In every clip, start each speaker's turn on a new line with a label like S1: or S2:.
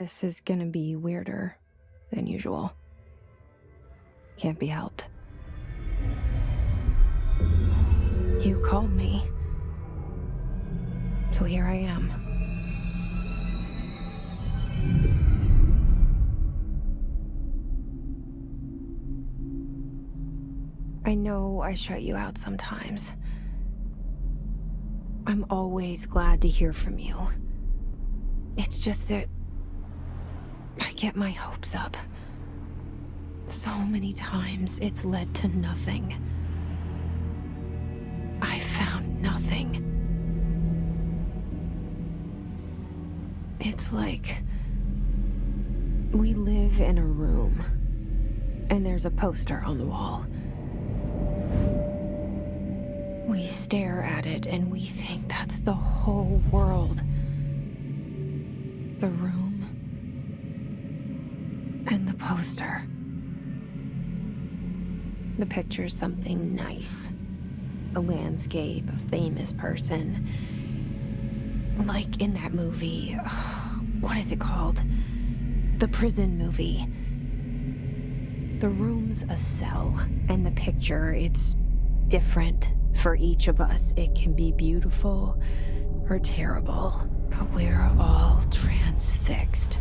S1: This is gonna be weirder than usual. Can't be helped. You called me. So here I am. I know I shut you out sometimes. I'm always glad to hear from you. It's just that I get my hopes up. So many times it's led to nothing. I found nothing. It's like we live in a room, and there's a poster on the wall. We stare at it and we think that's the whole world. The room and the poster. The picture's something nice. A landscape, a famous person. Like in that movie, what is it called? The prison movie. The room's a cell, and the picture, it's different for each of us. It can be beautiful or terrible, but we're all transfixed.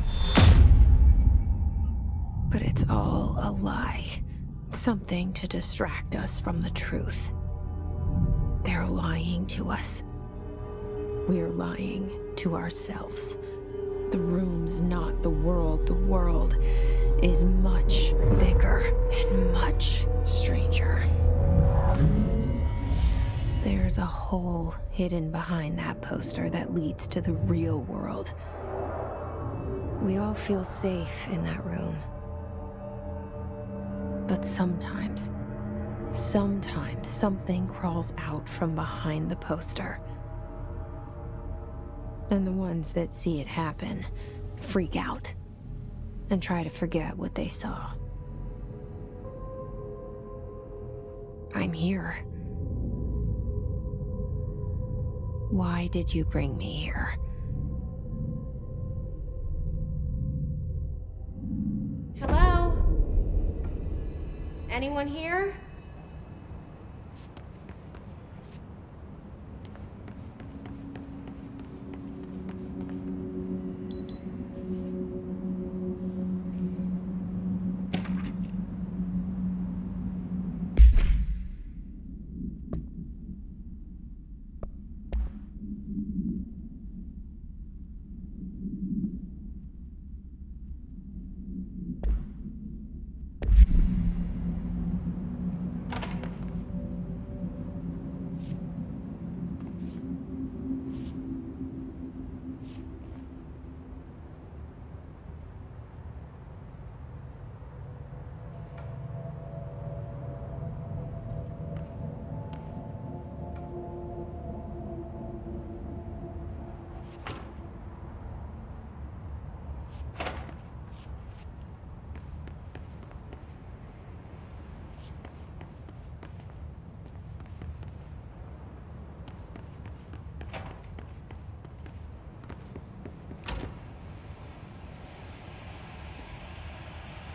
S1: But it's all a lie. Something to distract us from the truth. They're lying to us. We're lying to ourselves. The room's not the world. The world is much bigger and much stranger. There's a hole hidden behind that poster that leads to the real world. We all feel safe in that room. But sometimes something crawls out from behind the poster. And the ones that see it happen freak out and try to forget what they saw. I'm here. Why did you bring me here? Hello? Anyone here?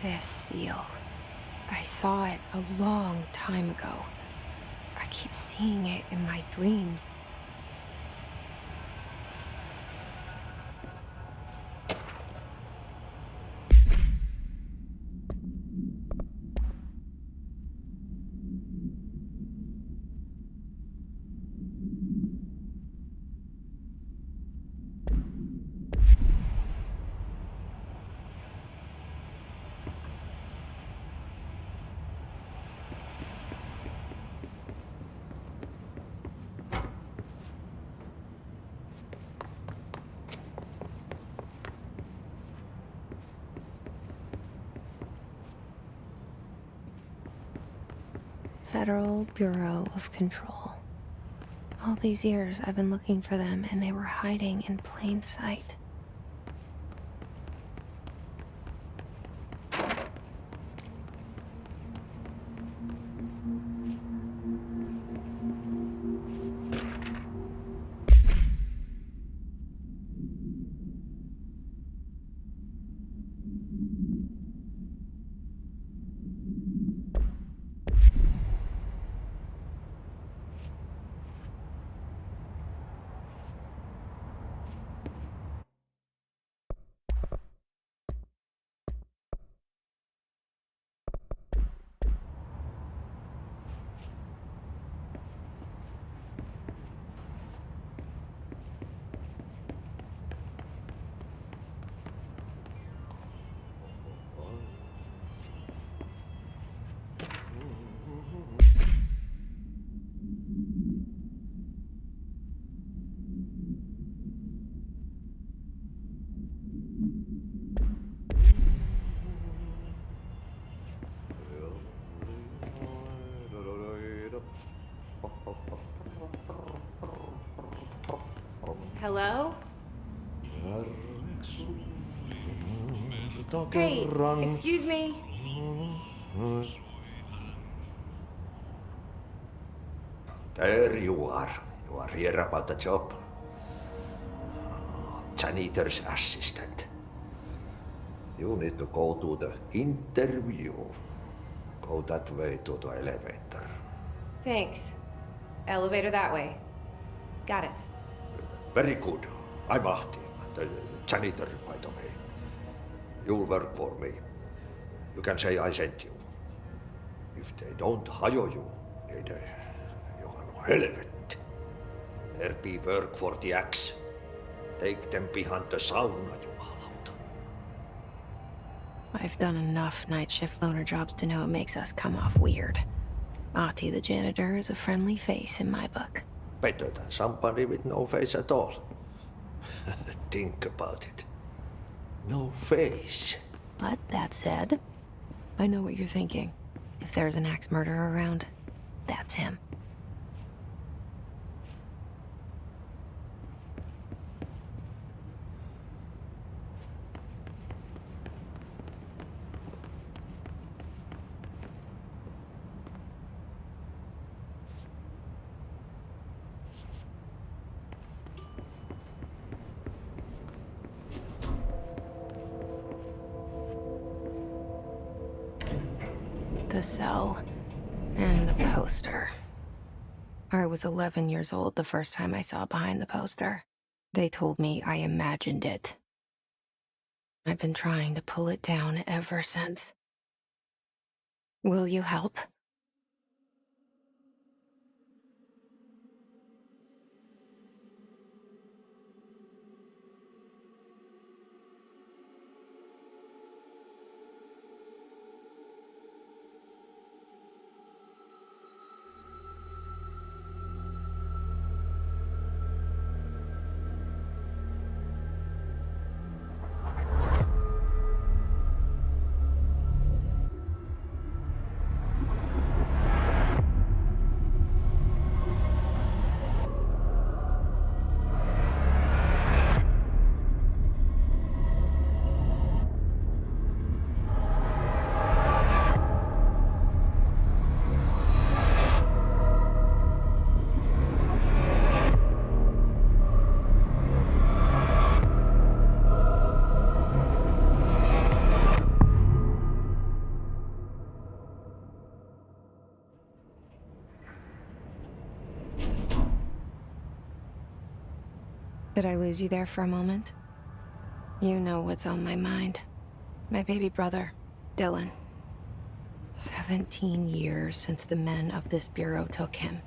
S1: This seal. I saw it a long time ago. I keep seeing it in my dreams. Federal Bureau of Control. All these years I've been looking for them, and they were hiding in plain sight. Hello?
S2: Kerta
S1: Hey,
S2: kerran.
S1: excuse me.
S3: There you are. You are here about the job. Janitor's assistant. You need to go to the interview. Go that way to the elevator.
S1: Thanks. Elevator that way. Got it.
S3: Very good. I'm Ahti, the janitor, by the way. You'll work for me. You can say I sent you. If they don't hire you, niin Johan helvet. There be work for the axe. Take them behind the sauna, jumalauta.
S1: I've done enough night shift loner jobs to know it makes us come off weird. Ahti the janitor is a friendly face in my book.
S3: Better than somebody with no face at all. Think about it. No face.
S1: But that said, I know what you're thinking. If there's an axe murderer around, that's him. The cell and the poster. I was 11 years old the first time I saw behind the poster. They told me I imagined it. I've been trying to pull it down ever since. Will you help? Did I lose you there for a moment? You know what's on my mind. My baby brother, Dylan. 17 years since the men of this bureau took him.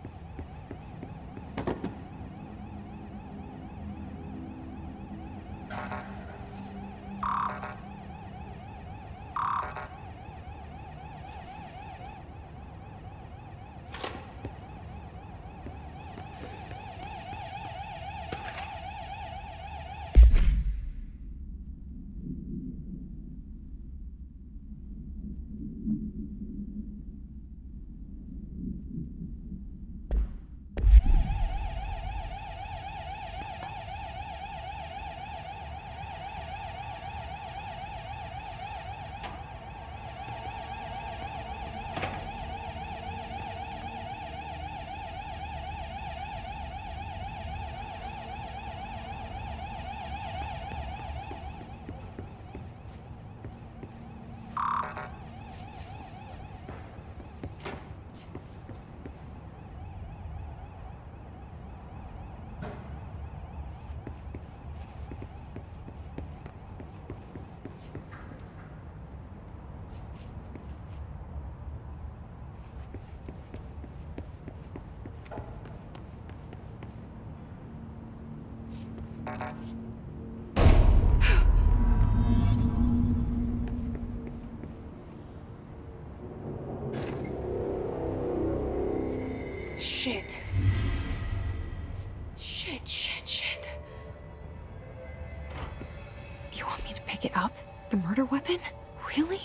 S1: Shit. Shit. You want me to pick it up? The murder weapon? Really?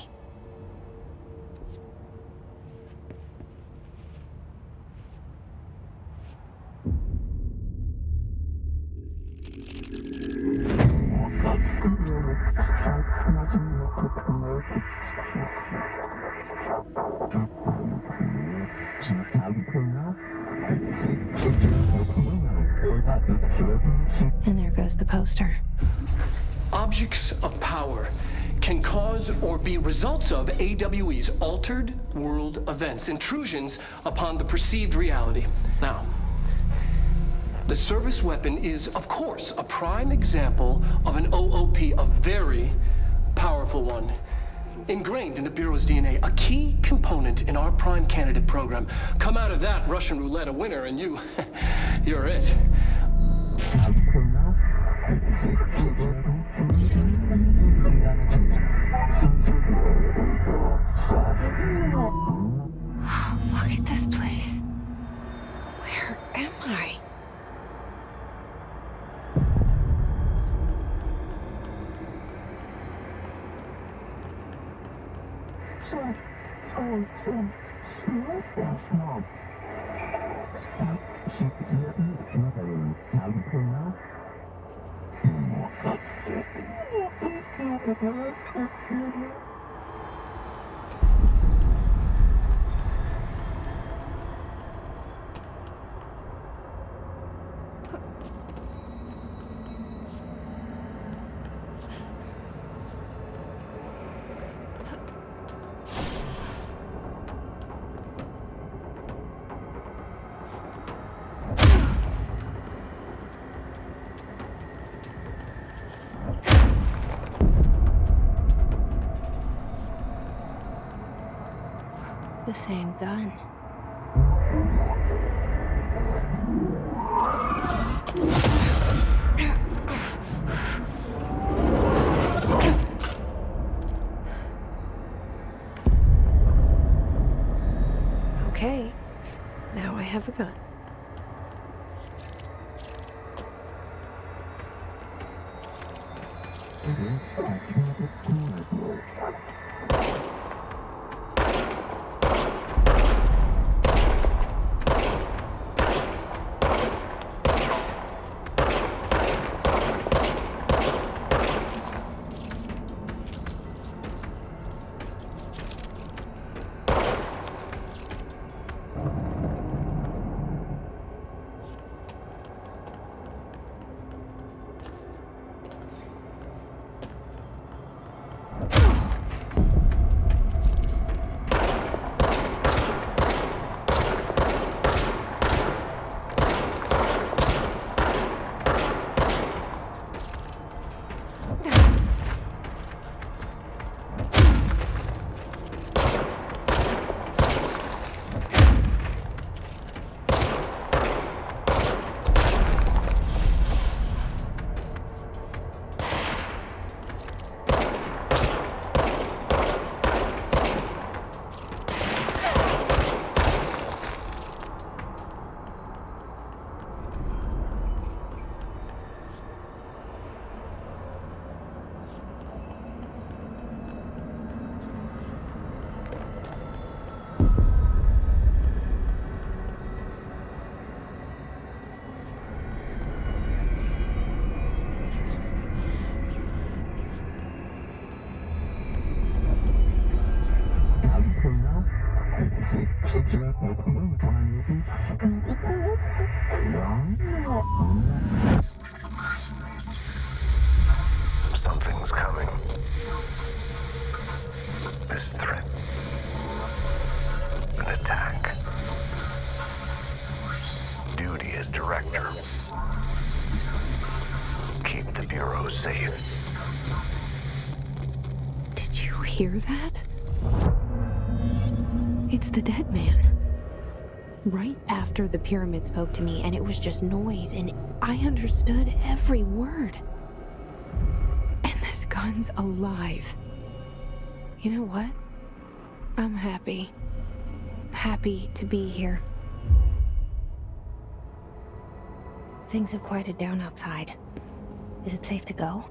S1: And there goes the poster.
S2: Objects of power can cause or be results of AWE's altered world events, intrusions upon the perceived reality. Now, the service weapon is, of course, a prime example of an OOP, a very powerful one, ingrained in the Bureau's DNA, a key component in our prime candidate program. Come out of that Russian roulette a winner, and you're it.
S1: Look at this place. Where am I? The same gun. Okay, now I have a gun.
S4: Something's coming. This threat. An attack. Duty as director. Keep the Bureau safe.
S1: Did you hear that? It's the dead man. Right after the pyramid spoke to me, and it was just noise, and I understood every word. And this gun's alive. You know what? I'm happy. Happy to be here. Things have quieted down outside. Is it safe to go?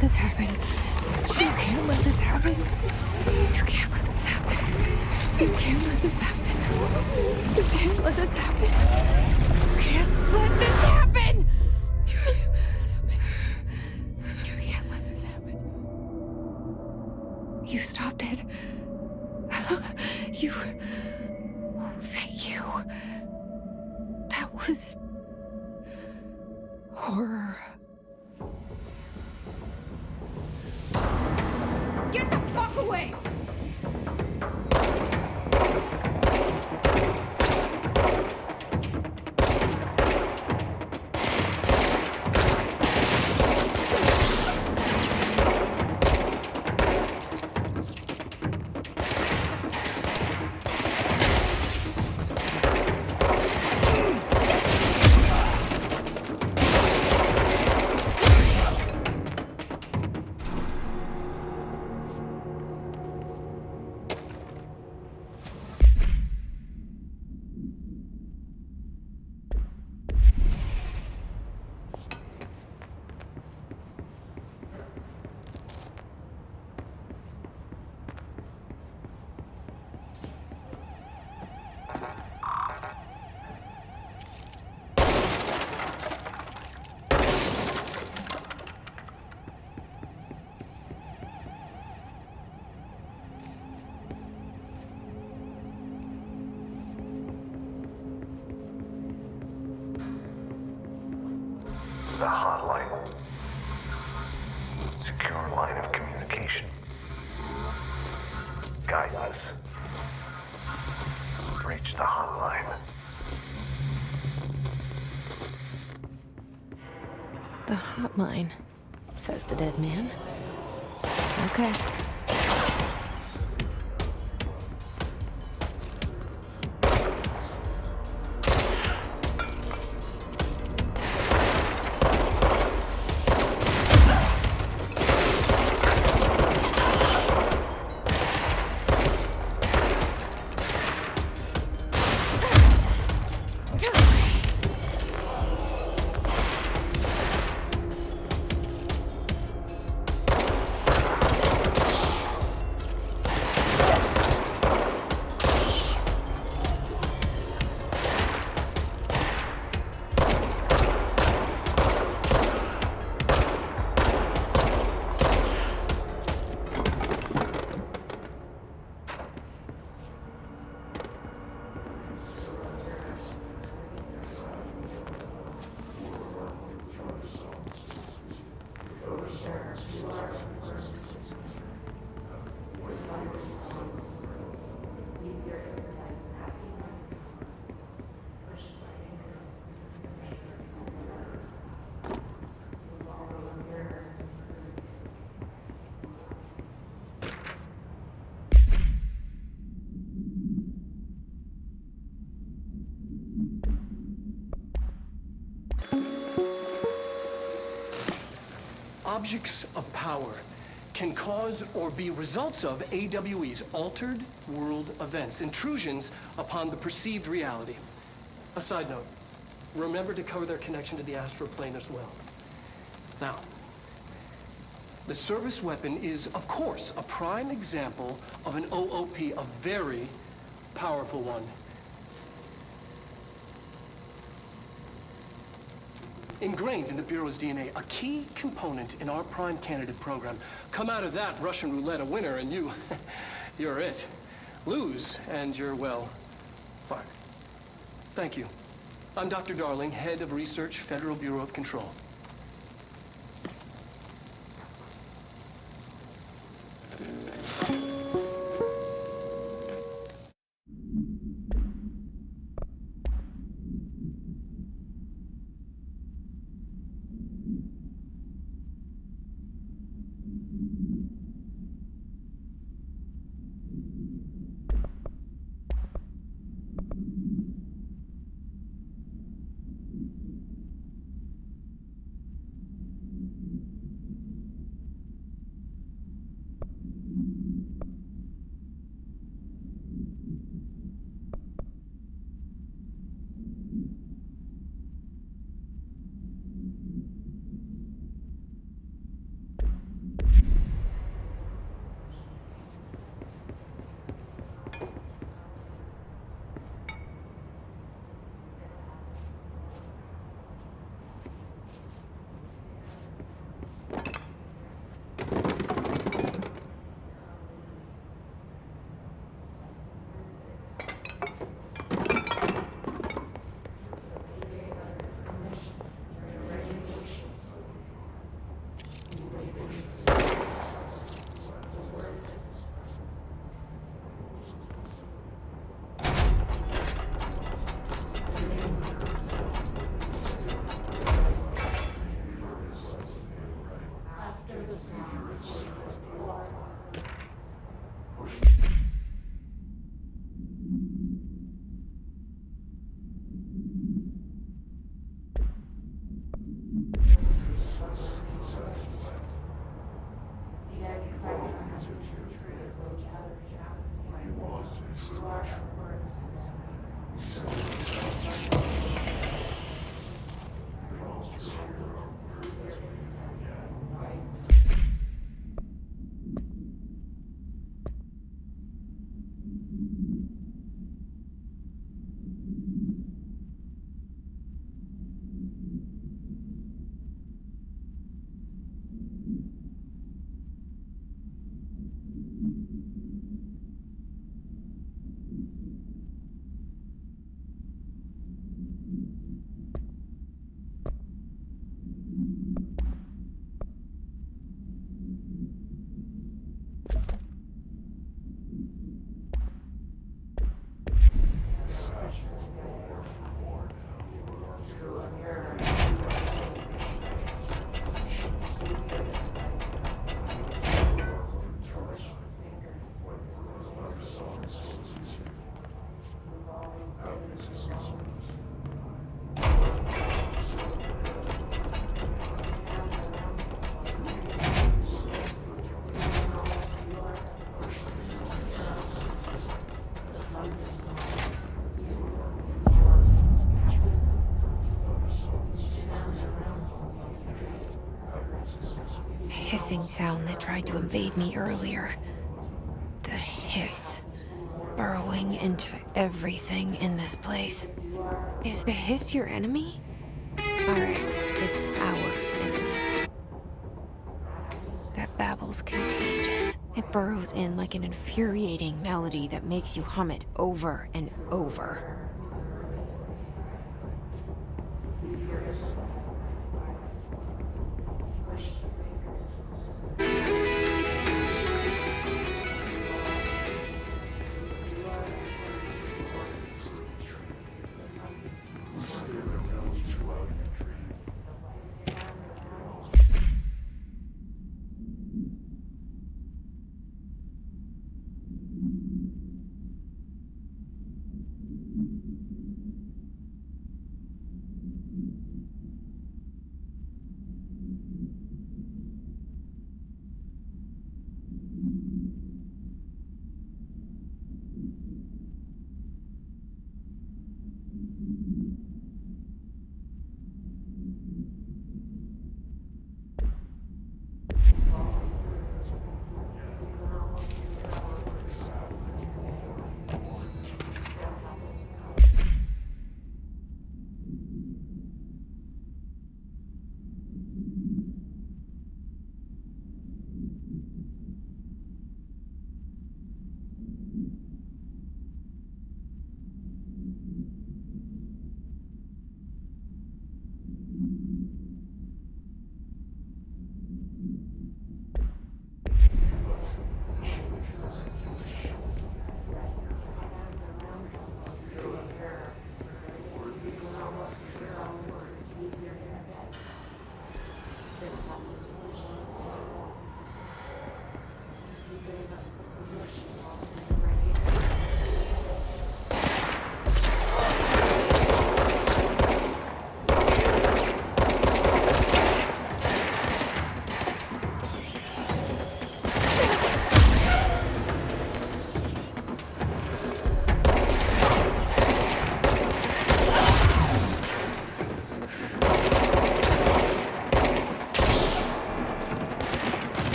S1: This happen. You can't let this happen. You can't let this happen. You can't let this happen. You can't let this happen. You can't let this happen. You can't let this happen. You can't let this happen. You stopped it. You. Oh, thank you. That was horror. Get the fuck away!
S4: The hotline. Secure line of communication. Guidance. Reach the hotline.
S1: The hotline, says the dead man. Okay.
S2: Objects of power can cause or be results of AWE's altered world events, intrusions upon the perceived reality. A side note, remember to cover their connection to the astral plane as well. Now, the service weapon is, of course, a prime example of an OOP, a very powerful one. Ingrained in the Bureau's DNA, a key component in our prime candidate program. Come out of that Russian roulette a winner and you're it. Lose and you're, well, fired. Thank you. I'm Dr. Darling, Head of Research, Federal Bureau of Control.
S1: hissing sound that tried to invade me earlier. The hiss. Burrowing into everything in this place. Is the hiss your enemy? Alright, it's our enemy. That babble's contagious. It burrows in like an infuriating melody that makes you hum it over and over.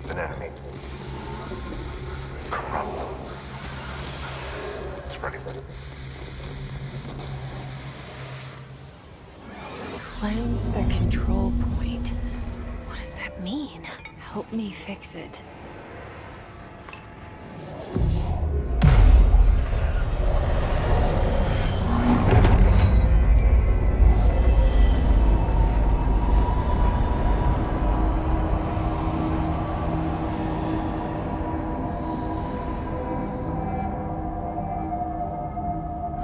S4: An enemy. Corrupt. Spreading.
S1: Cleanse the control point. What does that mean? Help me fix it.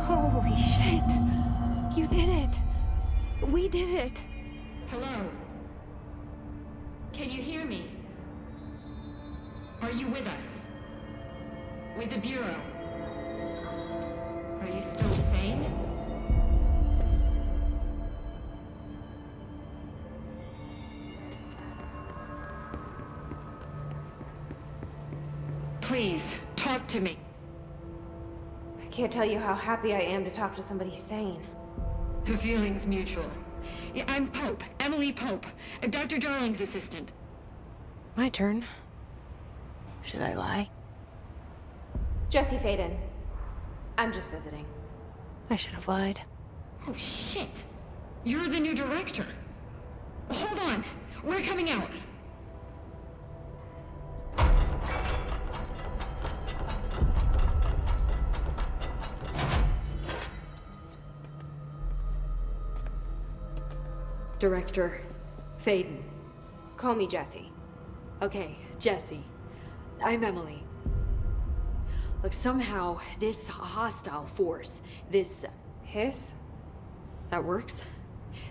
S1: Holy shit! You did it! We did it!
S5: Hello? Can you hear me? Are you with us? With the Bureau? Are you still sane? Please, talk to me.
S1: I can't tell you how happy I am to talk to somebody sane.
S5: The feeling's mutual. Yeah, I'm Pope, Emily Pope, Dr. Darling's assistant.
S1: My turn. Should I lie? Jesse Faden. I'm just visiting. I should have lied.
S5: Oh, shit. You're the new director. Hold on. We're coming out.
S6: Director Faden.
S1: Call me Jesse.
S6: Okay, Jesse. I'm Emily. Look, somehow this hostile force, this...
S1: Hiss?
S6: that works?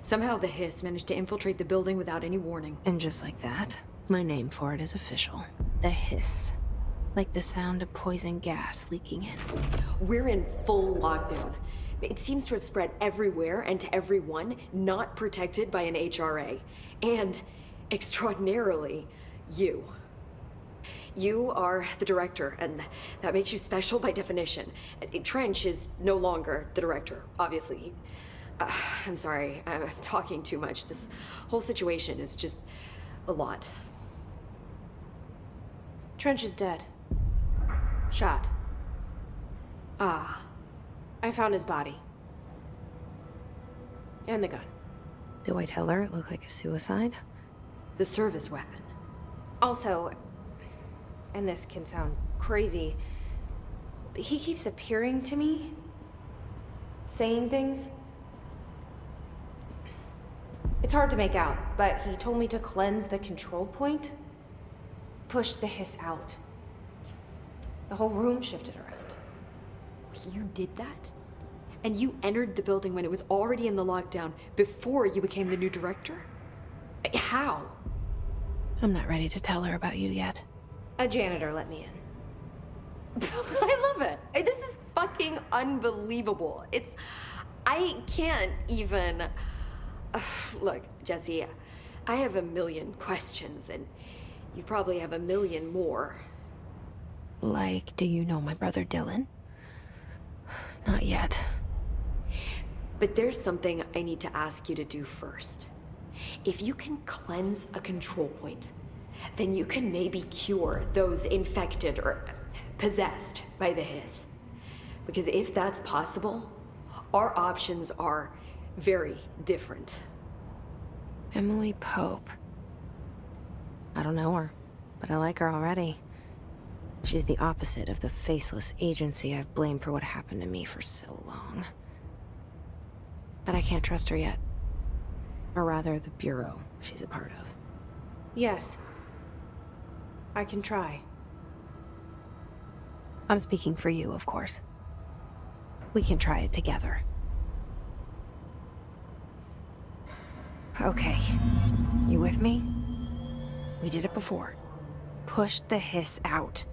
S6: Somehow the hiss managed to infiltrate the building without any warning.
S1: And just like that, My name for it is official. The hiss. Like the sound of poison gas leaking in.
S6: We're in full lockdown. It seems to have spread everywhere and to everyone not protected by an HRA. And, extraordinarily, you. You are the director, and that makes you special by definition. Trench is no longer the director, obviously. I'm sorry, I'm talking too much. This whole situation is just a lot.
S1: Trench is dead. Shot.
S6: Ah.
S1: I found his body. And the gun. Do I tell her it looked like a suicide?
S6: The service weapon.
S1: Also, and this can sound crazy, but he keeps appearing to me, saying things. It's hard to make out, but he told me to cleanse the control point, push the hiss out. The whole room shifted around.
S6: You did that? And you entered the building when it was already in the lockdown before you became the new director? How?
S1: I'm not ready to tell her about you yet. A janitor let me in.
S6: I love it. This is fucking unbelievable. I can't even... Look, Jesse, I have a million questions, and you probably have a million more.
S1: Like, do you know my brother Dylan? Not yet.
S6: But there's something I need to ask you to do first. If you can cleanse a control point, then you can maybe cure those infected or possessed by the hiss. Because if that's possible, our options are very different.
S1: Emily Pope. I don't know her, but I like her already. She's the opposite of the faceless agency I've blamed for what happened to me for so long. But I can't trust her yet. Or rather, the Bureau she's a part of. Yes. I can try. I'm speaking for you, of course. We can try it together. Okay. You with me? We did it before. Push the hiss out.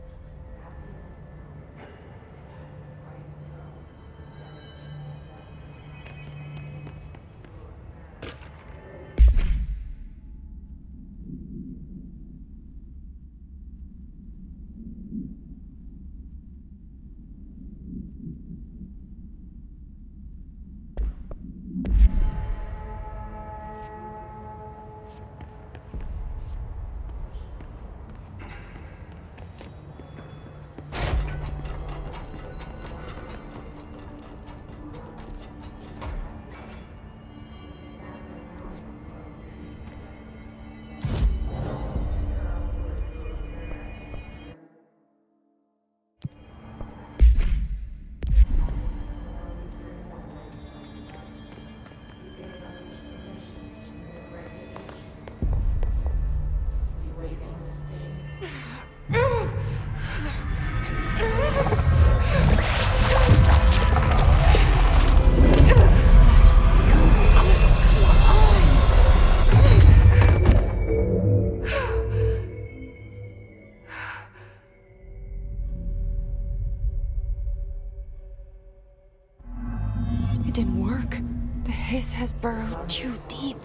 S1: Has burrowed too deep.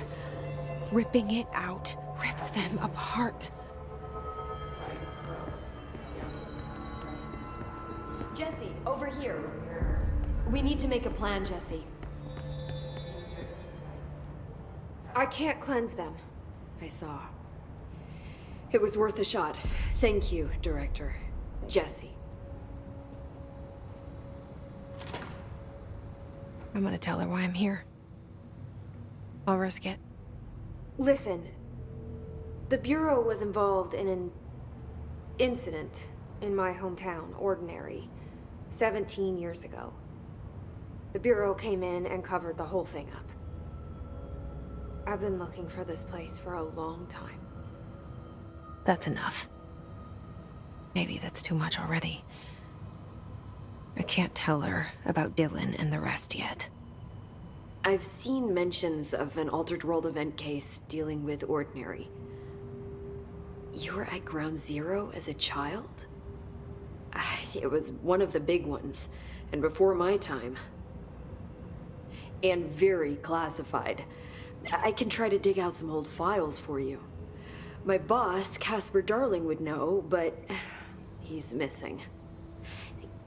S1: Ripping it out rips them apart.
S6: Jesse, over here. We need to make a plan, Jesse.
S1: I can't cleanse them.
S6: I saw. It was worth a shot. Thank you, Director. Jesse.
S1: I'm gonna tell her why I'm here. I'll risk it. Listen, the Bureau was involved in an incident in my hometown, Ordinary, 17 years ago. The Bureau came in and covered the whole thing up. I've been looking for this place for a long time. That's enough. Maybe that's too much already. I can't tell her about Dylan and the rest yet.
S6: I've seen mentions of an Altered World event case dealing with Ordinary. You were at Ground Zero as a child? It was one of the big ones, and before my time. And very classified. I can try to dig out some old files for you. My boss, Casper Darling, would know, but he's missing.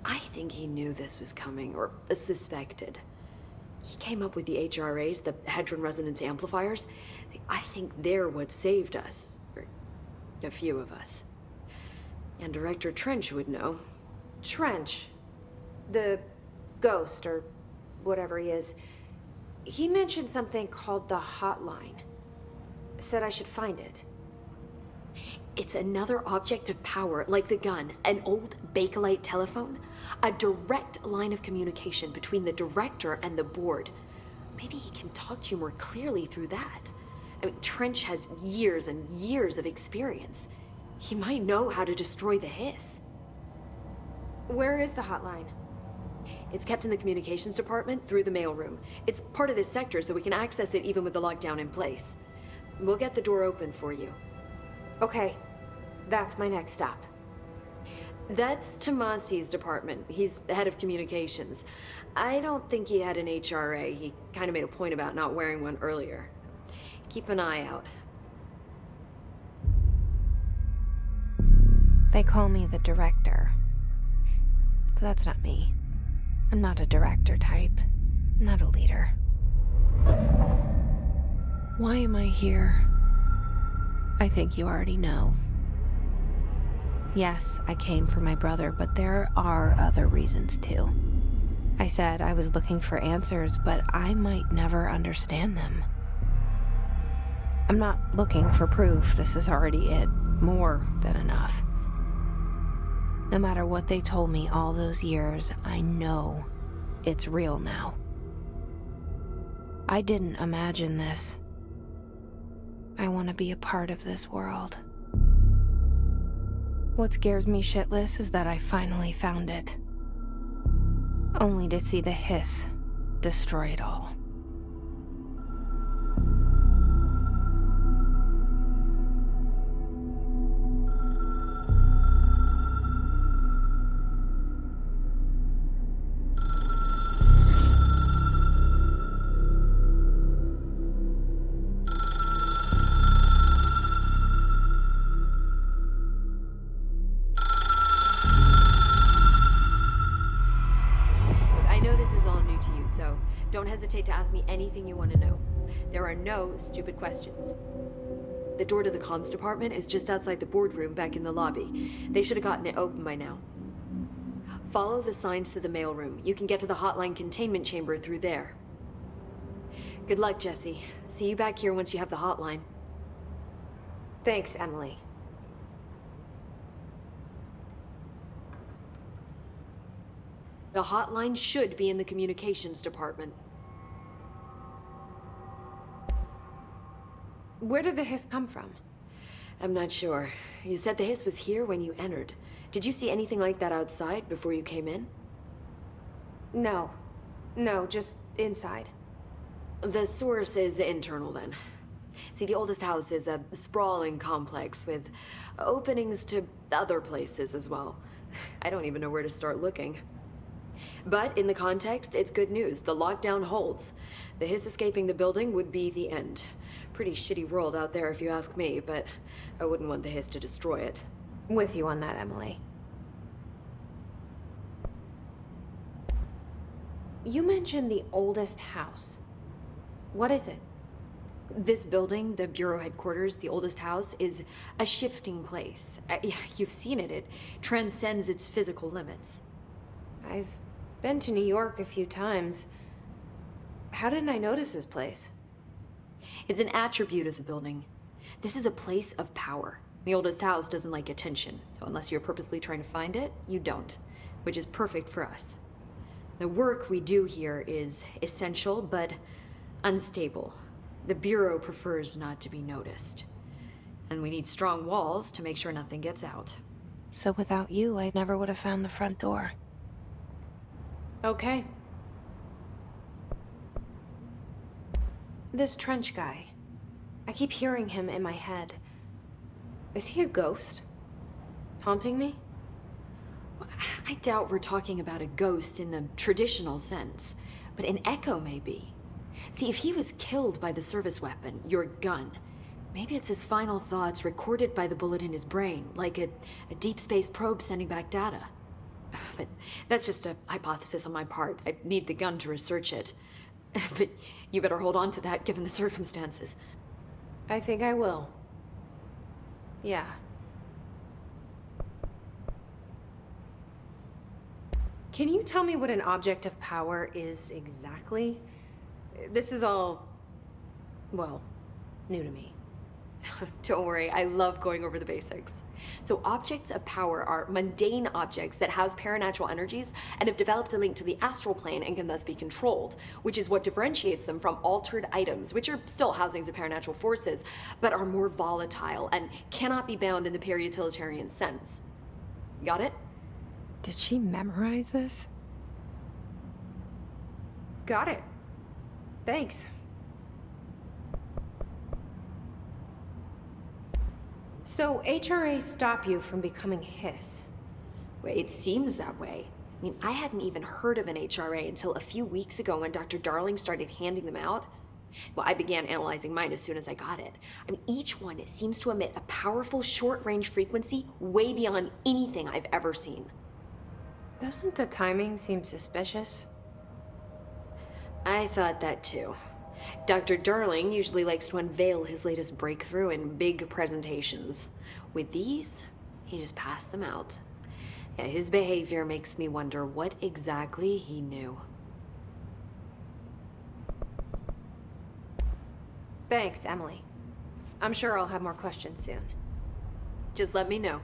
S6: I think he knew this was coming, or suspected. He came up with the HRAs, the Hedron Resonance Amplifiers. I think they're what saved us. Or a few of us. And Director Trench would know.
S1: Trench. The ghost, or whatever he is. He mentioned something called the Hotline. Said I should find it.
S6: It's another object of power, like the gun, an old Bakelite telephone. A direct line of communication between the director and the board. Maybe he can talk to you more clearly through that. I mean, Trench has years and years of experience. He might know how to destroy the Hiss.
S1: Where is the hotline?
S6: It's kept in the communications department through the mailroom. It's part of this sector, so we can access it even with the lockdown in place. We'll get the door open for you.
S1: Okay, that's my next stop.
S6: That's Tomasi's department. He's the head of communications. I don't think he had an HRA. He kind of made a point about not wearing one earlier. Keep an eye out.
S1: They call me the director. But that's not me. I'm not a director type. I'm not a leader. Why am I here? I think you already know. Yes, I came for my brother, but there are other reasons too. I said I was looking for answers, but I might never understand them. I'm not looking for proof. This is already it. More than enough. No matter what they told me all those years, I know it's real now. I didn't imagine this. I want to be a part of this world. What scares me shitless is that I finally found it. Only to see the Hiss destroy it all.
S6: Don't hesitate to ask me anything you want to know. There are no stupid questions. The door to the comms department is just outside the boardroom back in the lobby. They should have gotten it open by now. Follow the signs to the mailroom. You can get to the hotline containment chamber through there. Good luck, Jesse. See you back here once you have the hotline.
S1: Thanks, Emily.
S6: The hotline should be in the communications department.
S1: Where did the Hiss come from?
S6: I'm not sure. You said the Hiss was here when you entered. Did you see anything like that outside before you came in?
S1: No. No, just inside.
S6: The source is internal then. See, the oldest house is a sprawling complex with openings to other places as well. I don't even know where to start looking. But in the context, it's good news. The lockdown holds. The Hiss escaping the building would be the end. Pretty shitty world out there if you ask me, but I wouldn't want the Hiss to destroy it.
S1: With you on that, Emily. You mentioned the oldest house. What is it?
S6: This building, the Bureau headquarters, the oldest house, is a shifting place. You've seen it. It transcends its physical limits.
S1: I've been to New York a few times. How didn't I notice this place?
S6: It's an attribute of the building. This is a place of power. The oldest house doesn't like attention, so unless you're purposely trying to find it, you don't, which is perfect for us. The work we do here is essential, but unstable. The Bureau prefers not to be noticed. And we need strong walls to make sure nothing gets out.
S1: So without you, I never would have found the front door. Okay. This Trench guy. I keep hearing him in my head. Is he a ghost? Haunting me?
S6: I doubt we're talking about a ghost in the traditional sense, but an echo maybe. See, if he was killed by the service weapon, your gun, maybe it's his final thoughts recorded by the bullet in his brain, like a deep space probe sending back data. But that's just a hypothesis on my part. I'd need the gun to research it. But you better hold on to that given the circumstances.
S1: I think I will. Yeah. Can you tell me what an object of power is exactly? This is all, well, new to me.
S6: Don't worry, I love going over the basics. So objects of power are mundane objects that house paranatural energies and have developed a link to the astral plane and can thus be controlled, which is what differentiates them from altered items, which are still housings of paranatural forces, but are more volatile and cannot be bound in the peri-utilitarian sense. Got it?
S1: Did she memorize this? Got it. Thanks. So HRA stop you from becoming Hiss?
S6: Well, it seems that way. I mean, I hadn't even heard of an HRA until a few weeks ago when Dr. Darling started handing them out. Well, I began analyzing mine as soon as I got it. I mean, each one seems to emit a powerful short-range frequency way beyond anything I've ever seen.
S1: Doesn't the timing seem suspicious?
S6: I thought that too. Dr. Darling usually likes to unveil his latest breakthrough in big presentations. With these, he just passed them out. Yeah, his behavior makes me wonder what exactly he knew.
S1: Thanks, Emily. I'm sure I'll have more questions soon.
S6: Just let me know.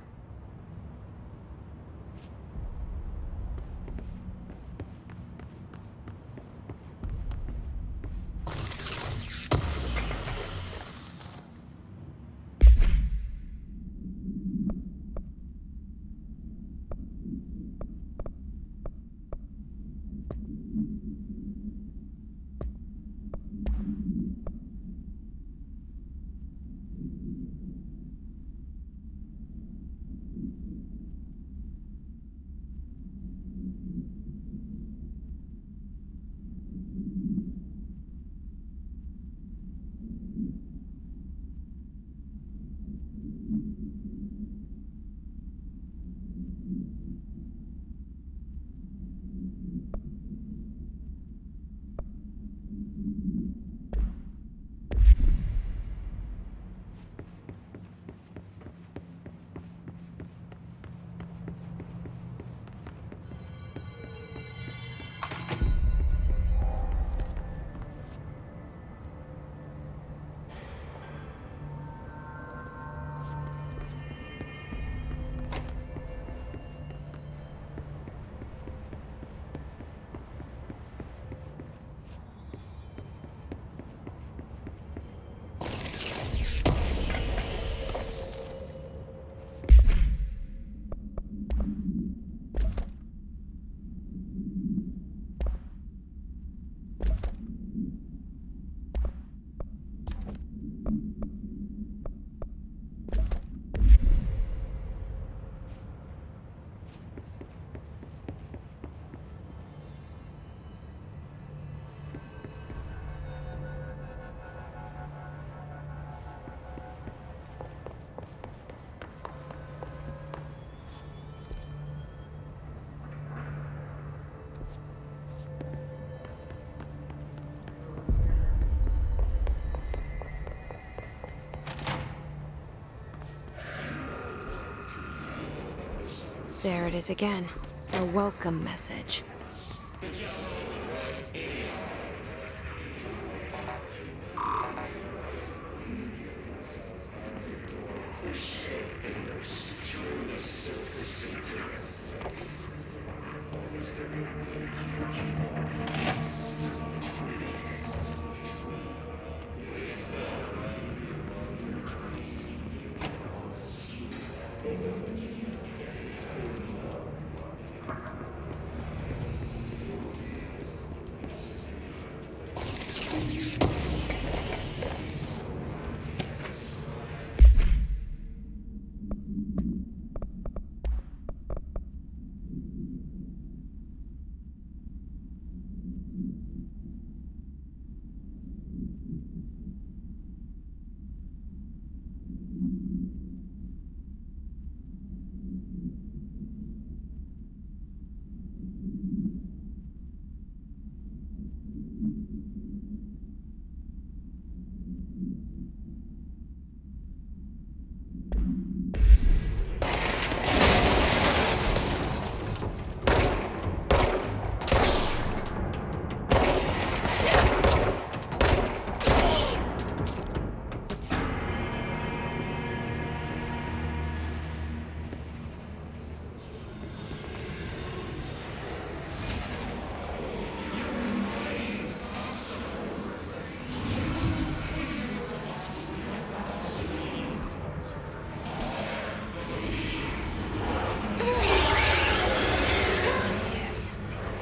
S1: There it is again. A welcome message.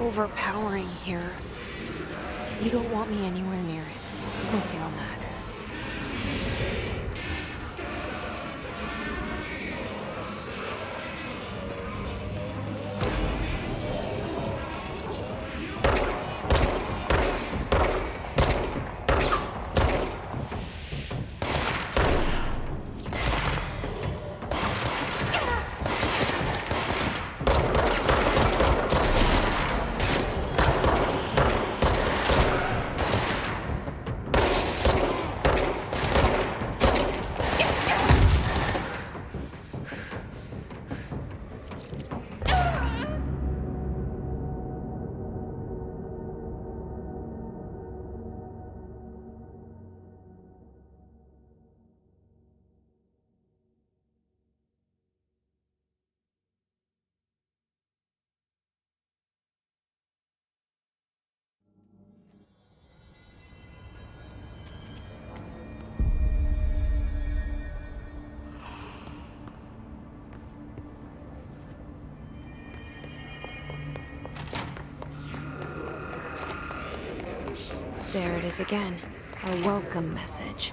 S1: overpowering here. You don't want me anywhere near it. With you on that. There it is again. A welcome message.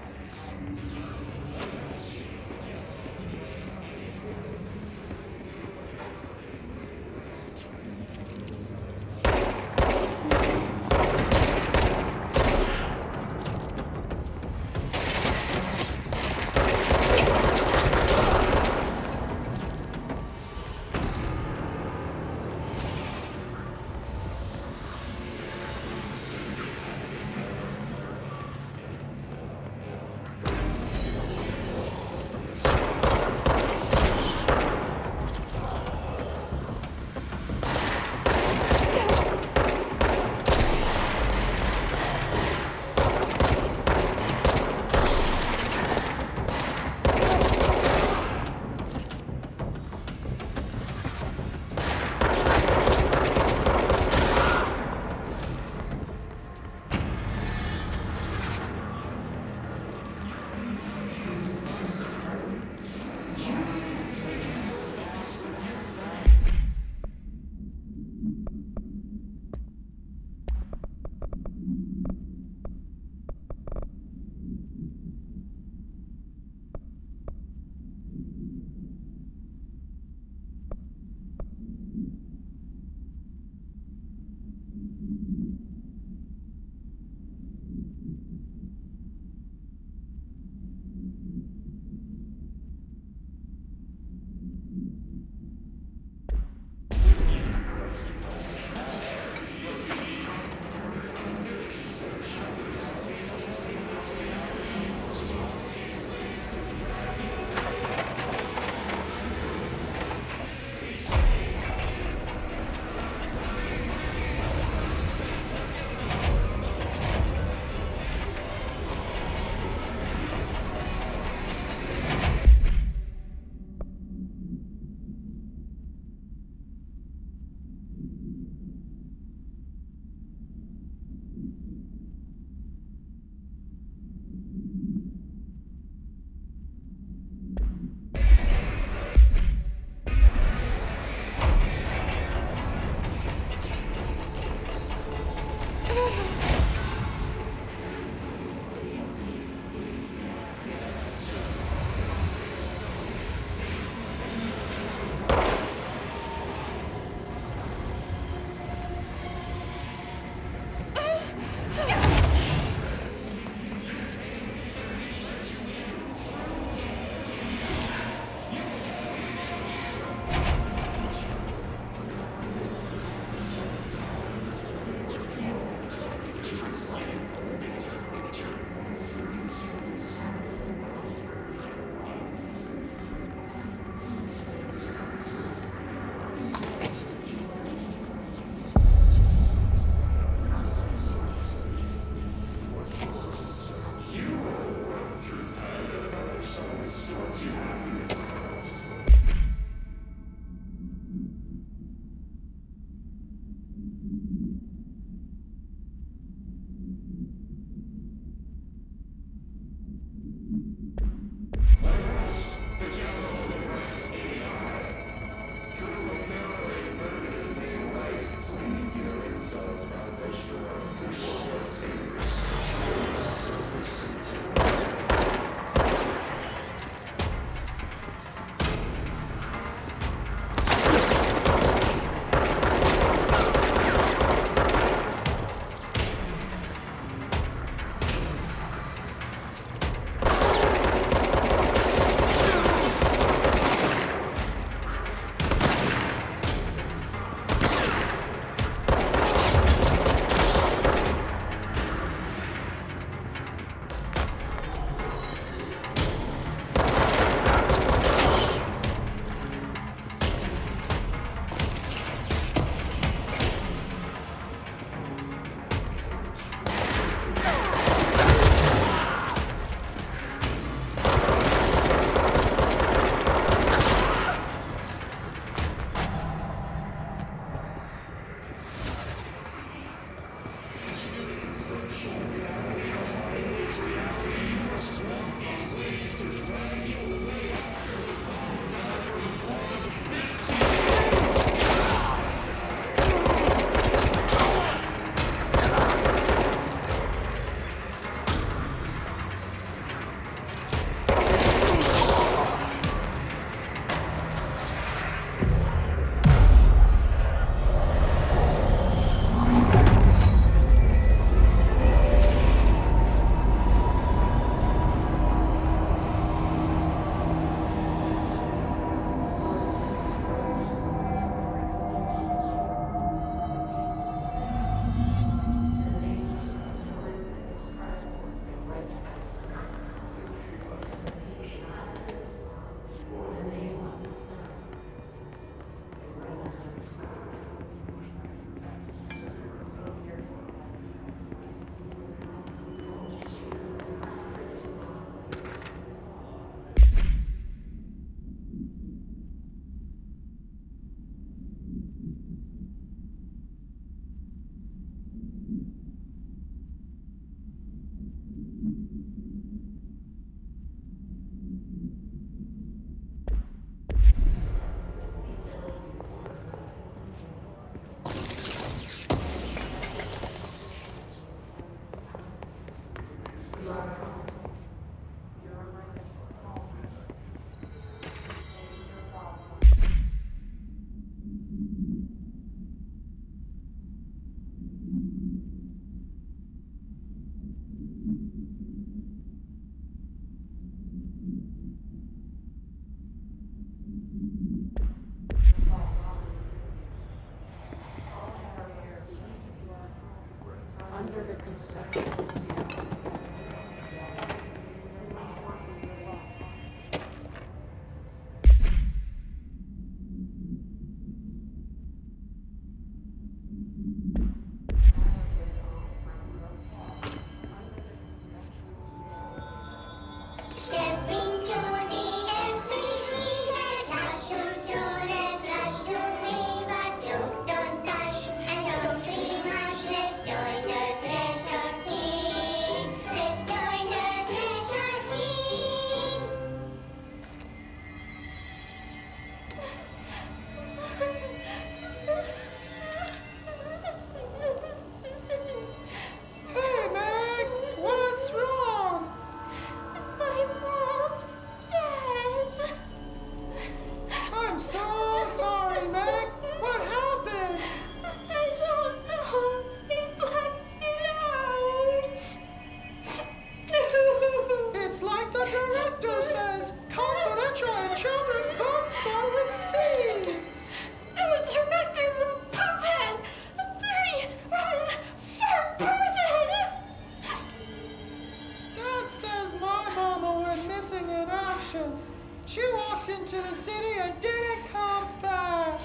S7: She walked into the city and didn't come back.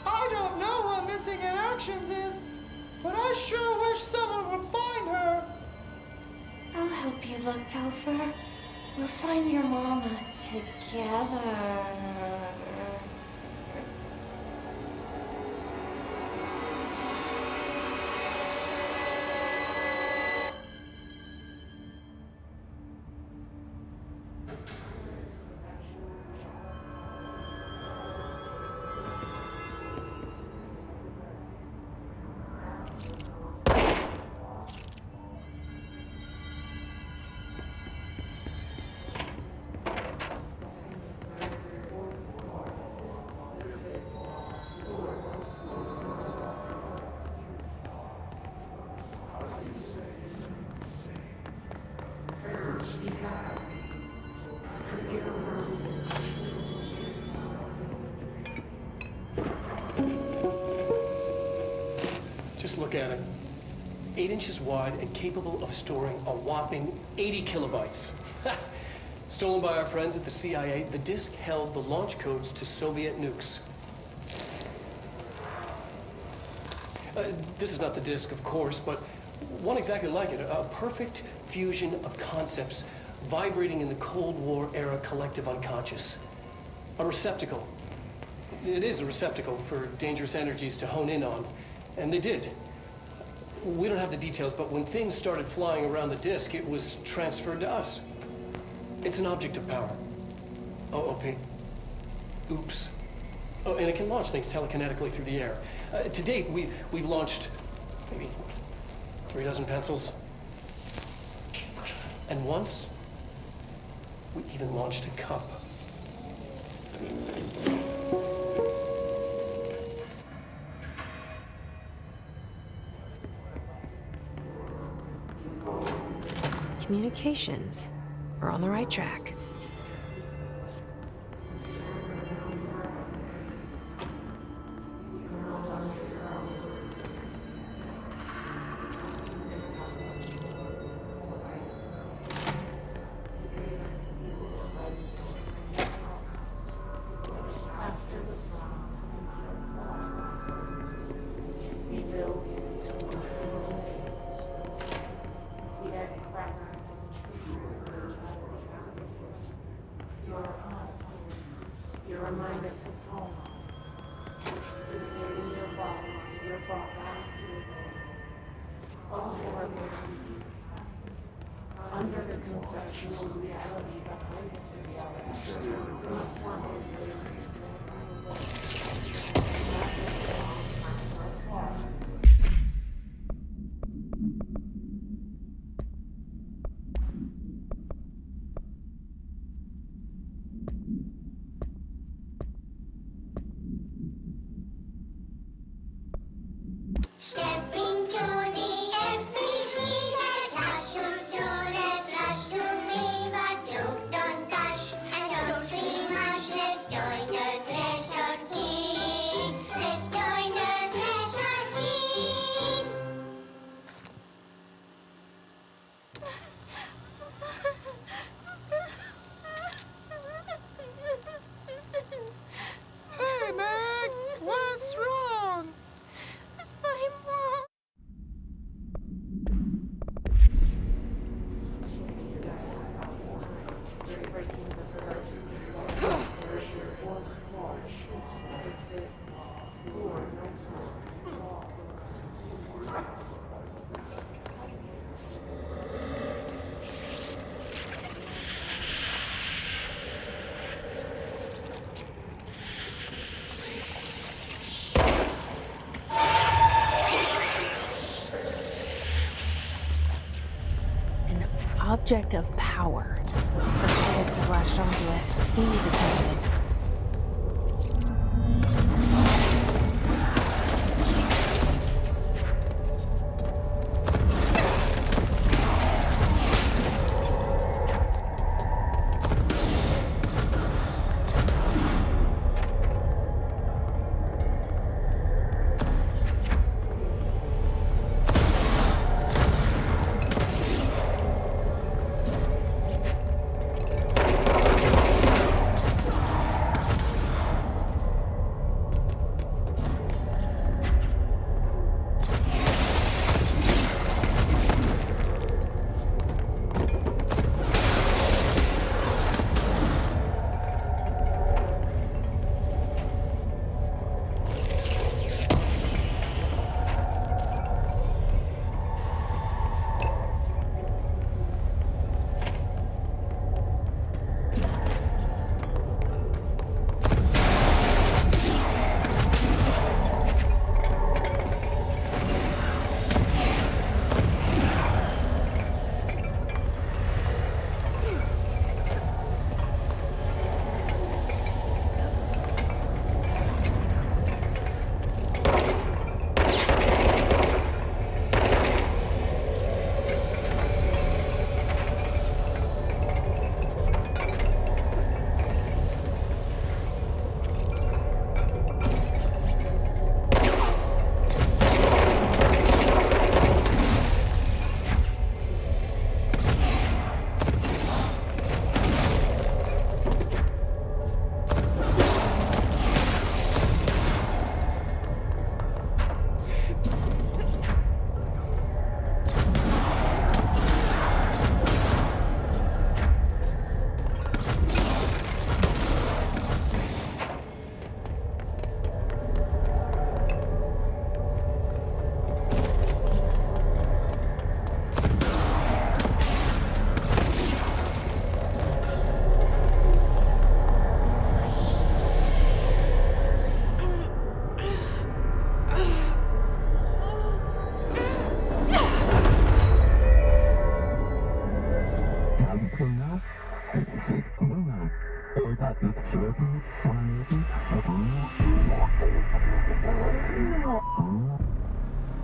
S7: I don't know what missing in actions is, but I sure wish someone would find her.
S8: I'll help you look, Telfer. We'll find your mama together.
S2: Just look at it. 8 inches wide and capable of storing a whopping 80 kilobytes. Stolen by our friends at the CIA, the disk held the launch codes to Soviet nukes. This is not the disk, of course, but one exactly like it. A perfect fusion of concepts vibrating in the Cold War era collective unconscious. A receptacle. It is a receptacle for dangerous energies to hone in on. And they did. We don't have the details, but when things started flying around the disk, it was transferred to us. It's an object of power. OP. Oops. Oh, and it can launch things telekinetically through the air. To date, we've launched maybe 3 dozen pencils. And once, we even launched a cup.
S1: Communications. We're on the right track. object of power. Looks like Titus has latched onto it. We need to kill it.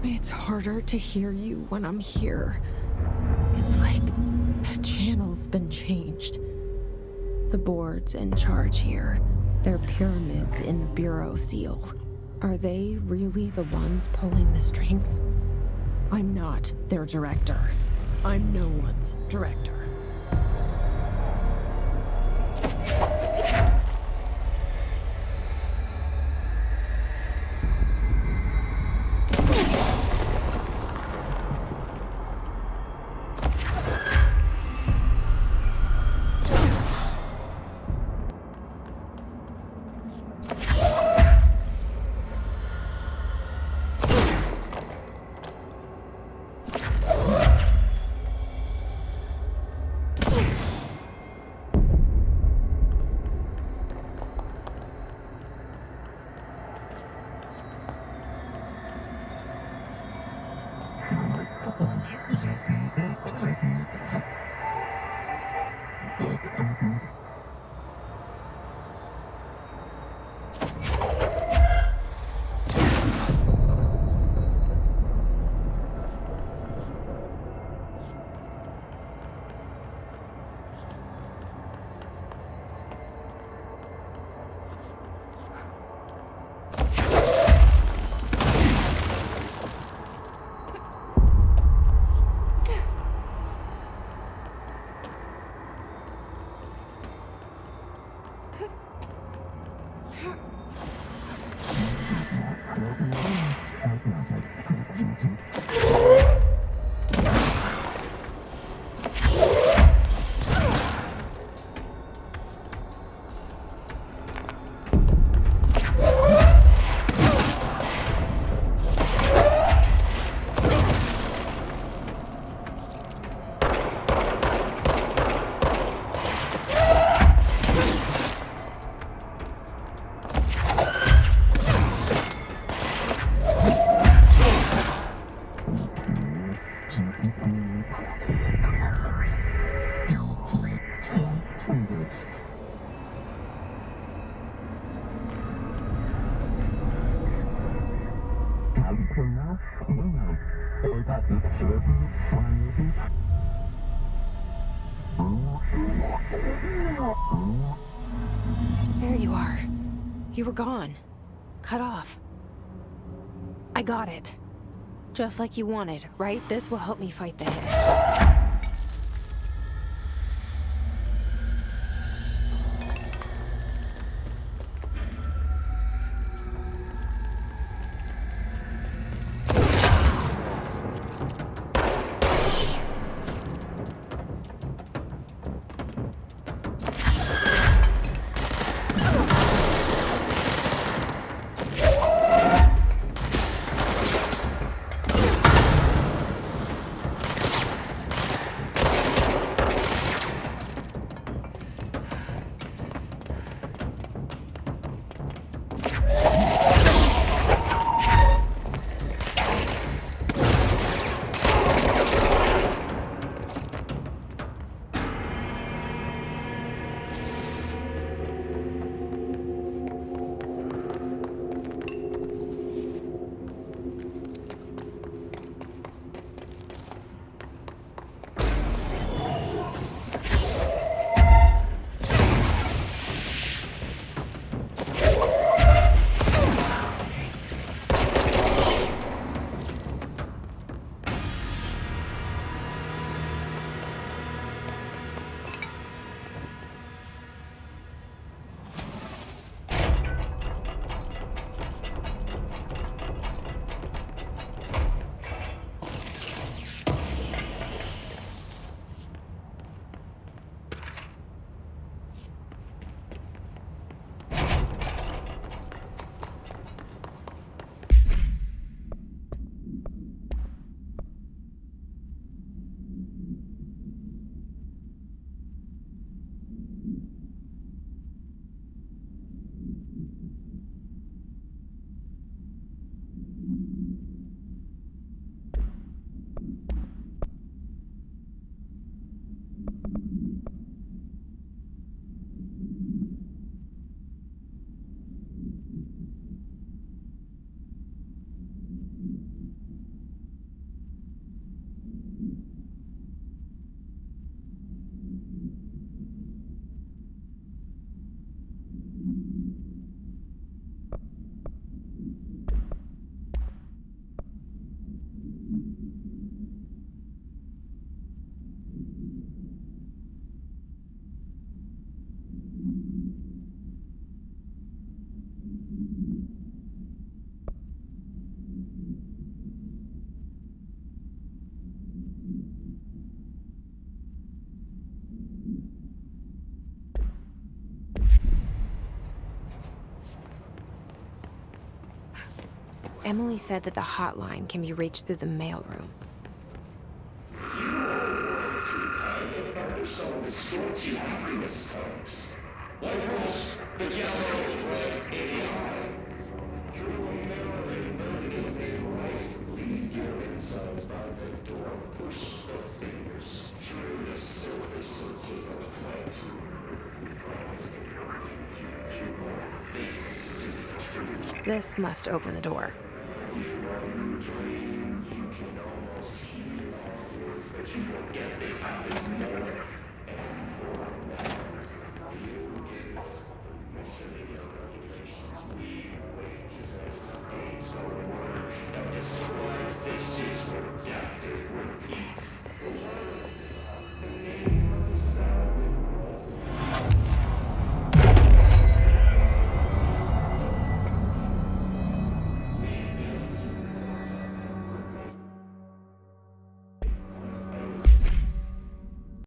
S1: It's harder to hear you when I'm here. It's like the channel's been changed. The board's in charge here. They're pyramids in the Bureau seal. Are they really the ones pulling the strings? I'm not their director. I'm no one's director. are. You were gone. Cut off. I got it. Just like you wanted, right? This will help me fight the hiss. Emily said that the hotline can be reached through the mailroom. This must open the door.